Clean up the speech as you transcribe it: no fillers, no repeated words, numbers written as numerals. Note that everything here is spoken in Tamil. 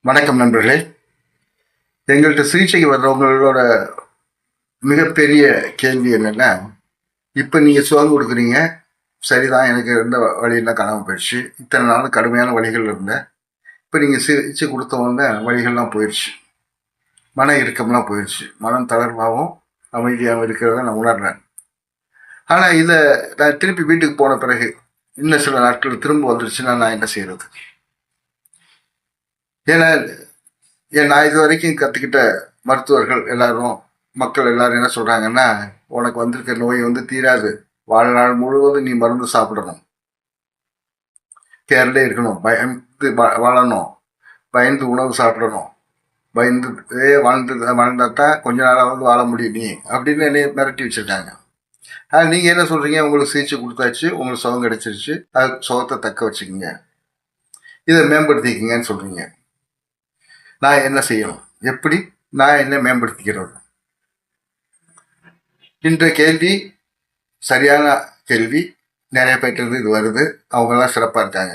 வணக்கம் நண்பர்களே. எங்கள்கிட்ட சிகிச்சைக்கு வர்றவங்களோட மிகப்பெரிய கேள்வி என்னன்னா, இப்போ நீங்கள் சுகம் கொடுக்குறீங்க, சரிதான், எனக்கு இருந்த வழியெல்லாம் காணாமல் போயிடுச்சு, இத்தனை நாள் கடுமையான வழிகள் இருந்தேன், இப்போ நீங்கள் சிகிச்சை கொடுத்த உடனே வழிகள்லாம் போயிடுச்சு, மன இறுக்கம்லாம் போயிடுச்சு, மனம் தளர்வாகவும் அமைதியாகவும் இருக்கிறத நான் உணர்றேன். ஆனால் இதை நான் திருப்பி வீட்டுக்கு போன பிறகு இன்னும் சில நாட்கள் திரும்ப வந்துருச்சுன்னா நான் என்ன செய்யறது? ஏன்னா நான் இது வரைக்கும் கற்றுக்கிட்ட மருத்துவர்கள் எல்லாரும், மக்கள் எல்லாரும் என்ன சொல்கிறாங்கன்னா, உனக்கு வந்திருக்க நோய் தீராது, வாழ்நாள் முழுவதும் நீ மருந்து சாப்பிடணும், கேர்லே இருக்கணும், பயந்து வாழணும், பயந்து உணவு சாப்பிடணும், பயந்து வாழ்ந்தாதான் கொஞ்ச நாளாவது வாழ முடியும் நீ அப்படின்னு என்னை மிரட்டி வச்சுருக்காங்க. நீங்கள் என்ன சொல்கிறீங்க? உங்களுக்கு சிகிச்சை கொடுத்தாச்சு, உங்களுக்கு சுகம் கிடைச்சிருச்சு, அது சுகத்தை தக்க வச்சுக்கோங்க, இதை மேம்படுத்திக்கங்கன்னு சொல்கிறீங்க. நான் என்ன செய்யணும்? எப்படி நான் என்ன மேம்படுத்திக்கிறது? இந்த கேள்வி சரியான கேள்வி. நிறைய பேர்ட்டு இது வருது, அவங்கெல்லாம் சிறப்பாக இருக்காங்க.